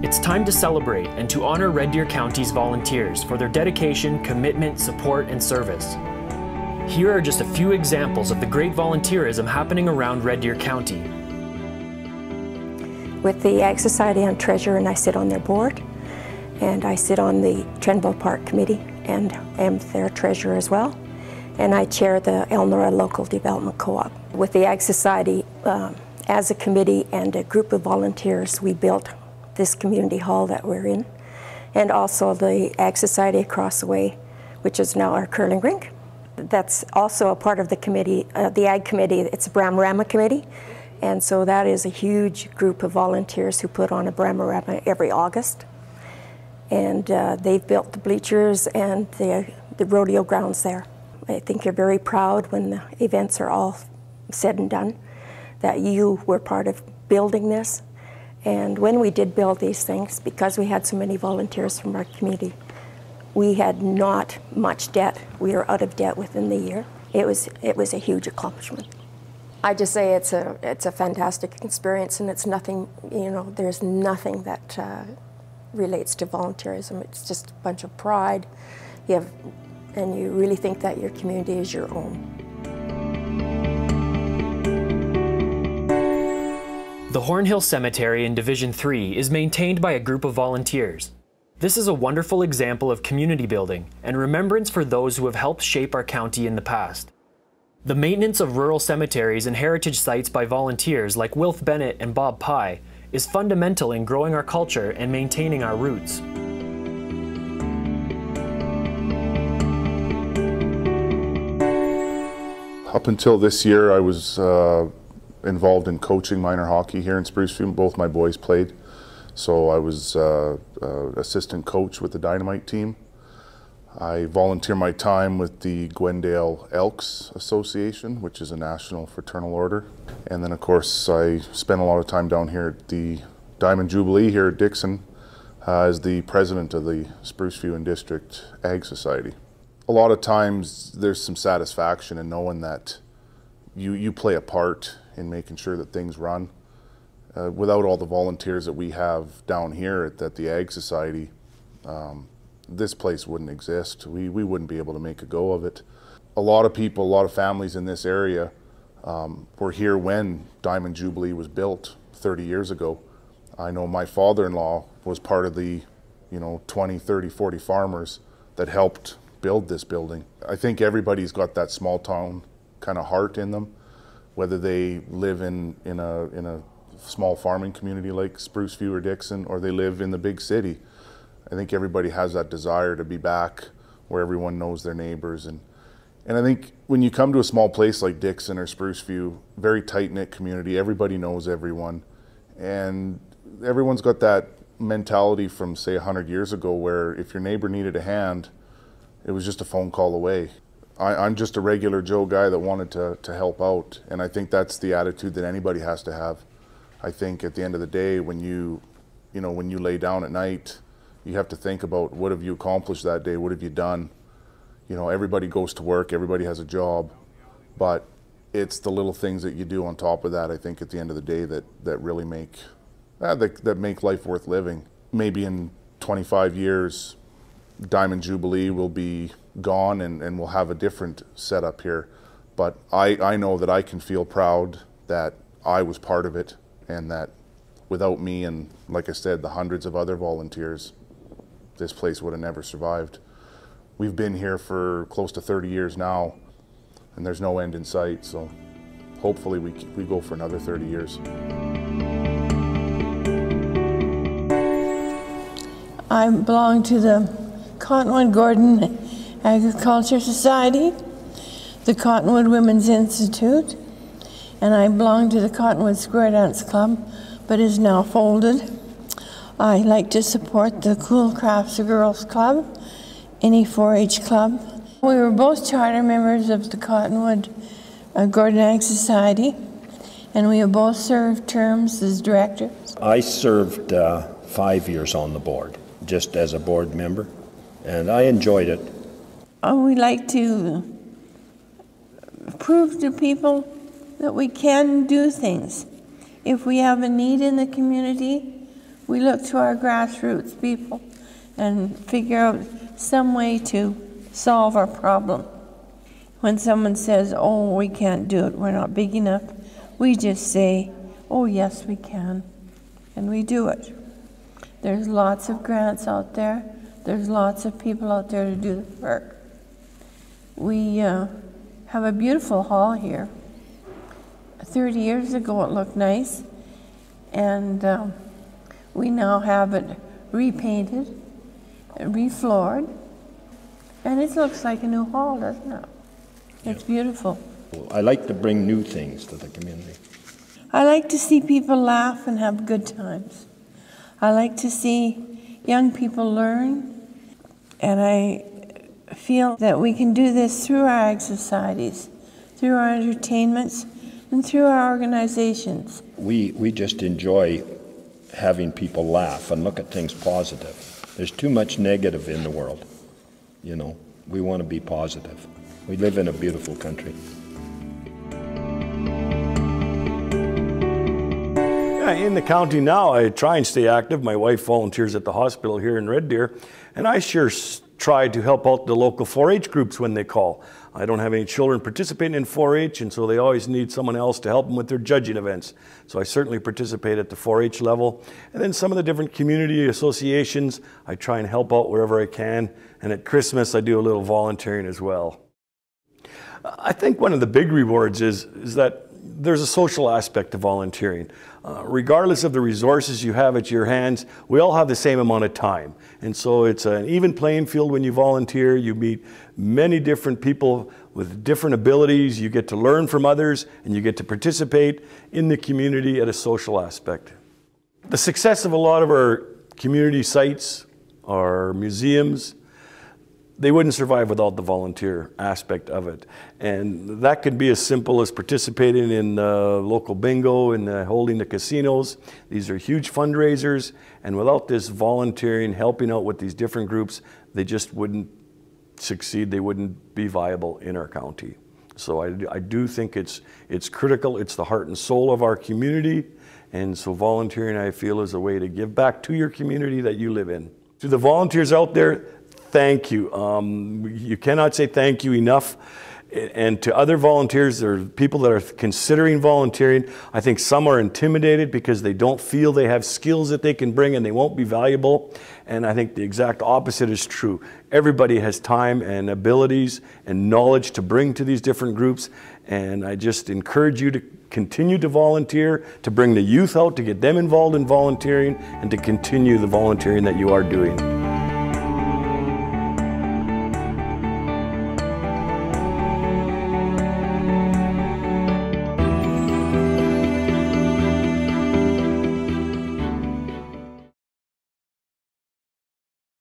It's time to celebrate and to honor Red Deer County's volunteers for their dedication, commitment, support, and service. Here are just a few examples of the great volunteerism happening around Red Deer County. With the Ag Society, I'm treasurer and I sit on their board. And I sit on the Trenville Park Committee and am their treasurer as well. And I chair the Elnora Local Development Co-op. With the Ag Society, as a committee and a group of volunteers, we built this community hall that we're in. And also the Ag Society across the way, which is now our curling rink. That's also a part of the committee, the Ag Committee. It's a Bramorama Committee. And so that is a huge group of volunteers who put on a Bramorama every August. And they've built the bleachers and the rodeo grounds there. I think you're very proud when the events are all said and done that you were part of building this. And when we did build these things, because we had so many volunteers from our community, we had not much debt. We were out of debt within the year. It was a huge accomplishment. I just say it's a fantastic experience, and it's nothing, you know, there's nothing that relates to volunteerism. It's just a bunch of pride. And you really think that your community is your own. The Hornhill Cemetery in Division 3 is maintained by a group of volunteers. This is a wonderful example of community building and remembrance for those who have helped shape our county in the past. The maintenance of rural cemeteries and heritage sites by volunteers like Wilf Bennett and Bob Pye is fundamental in growing our culture and maintaining our roots. Up until this year, I was involved in coaching minor hockey here in Spruceview. Both my boys played. So I was assistant coach with the Dynamite team. I volunteer my time with the Gwendale Elks Association, which is a national fraternal order. And then of course I spent a lot of time down here at the Diamond Jubilee here at Dixon as the president of the Spruceview and District Ag Society. A lot of times there's some satisfaction in knowing that you play a part in making sure that things run. Without all the volunteers that we have down here at the Ag Society, this place wouldn't exist. We wouldn't be able to make a go of it. A lot of people, a lot of families in this area were here when Diamond Jubilee was built 30 years ago. I know my father-in-law was part of the 20, 30, 40 farmers that helped build this building. I think everybody's got that small town kind of heart in them, whether they live in a small farming community like Spruceview or Dixon, or they live in the big city. I think everybody has that desire to be back where everyone knows their neighbors. And I think when you come to a small place like Dixon or Spruceview, very tight-knit community, everybody knows everyone. And everyone's got that mentality from, say, 100 years ago where if your neighbor needed a hand, it was just a phone call away. I'm just a regular Joe guy that wanted to help out. And I think that's the attitude that anybody has to have. I think at the end of the day, when you lay down at night, you have to think about what have you accomplished that day, what have you done. Everybody goes to work, everybody has a job, but it's the little things that you do on top of that, I think, at the end of the day that really make life worth living. Maybe in 25 years, Diamond Jubilee will be gone and we'll have a different setup here. But I know that I can feel proud that I was part of it, and that without me and, like I said, the hundreds of other volunteers, this place would have never survived. We've been here for close to 30 years now, and there's no end in sight, so hopefully we go for another 30 years. I belong to the Cottonwood Gordon Agriculture Society, the Cottonwood Women's Institute, and I belong to the Cottonwood Square Dance Club, but is now folded. I like to support the Cool Crafts Girls Club, any 4-H club. We were both charter members of the Cottonwood Gordon Ag Society, and we have both served terms as directors. I served 5 years on the board, just as a board member, and I enjoyed it. We like to prove to people that we can do things. If we have a need in the community, We look to our grassroots people and figure out some way to solve our problem. When someone says, oh, we can't do it, we're not big enough, we just say, oh yes, we can, and we do it. There's lots of grants out there. There's lots of people out there to do the work. We have a beautiful hall here. 30 years ago it looked nice, and we now have it repainted, refloored, and it looks like a new hall, doesn't it? It's beautiful. I like to bring new things to the community. I like to see people laugh and have good times. I like to see young people learn, and I feel that we can do this through our ag societies, through our entertainments, and through our organizations. We just enjoy having people laugh and look at things positive. There's too much negative in the world. You know, we want to be positive. We live in a beautiful country. In the county now, I try and stay active. My wife volunteers at the hospital here in Red Deer, and I sure try to help out the local 4-H groups when they call. I don't have any children participating in 4-H, and so they always need someone else to help them with their judging events. So I certainly participate at the 4-H level. And then some of the different community associations, I try and help out wherever I can. And at Christmas, I do a little volunteering as well. I think one of the big rewards is that there's a social aspect to volunteering. Regardless of the resources you have at your hands, we all have the same amount of time. And so it's an even playing field when you volunteer. You meet many different people with different abilities. You get to learn from others, and you get to participate in the community at a social aspect. The success of a lot of our community sites, our museums, they wouldn't survive without the volunteer aspect of it. And that could be as simple as participating in local bingo and holding the casinos. These are huge fundraisers, and without this volunteering, helping out with these different groups, they just wouldn't succeed. They wouldn't be viable in our county. So I do think it's critical. It's the heart and soul of our community. And so volunteering, I feel, is a way to give back to your community that you live in. To the volunteers out there, thank you. You cannot say thank you enough. And to other volunteers, there are people that are considering volunteering. I think some are intimidated because they don't feel they have skills that they can bring and they won't be valuable. And I think the exact opposite is true. Everybody has time and abilities and knowledge to bring to these different groups. And I just encourage you to continue to volunteer, to bring the youth out, to get them involved in volunteering, and to continue the volunteering that you are doing.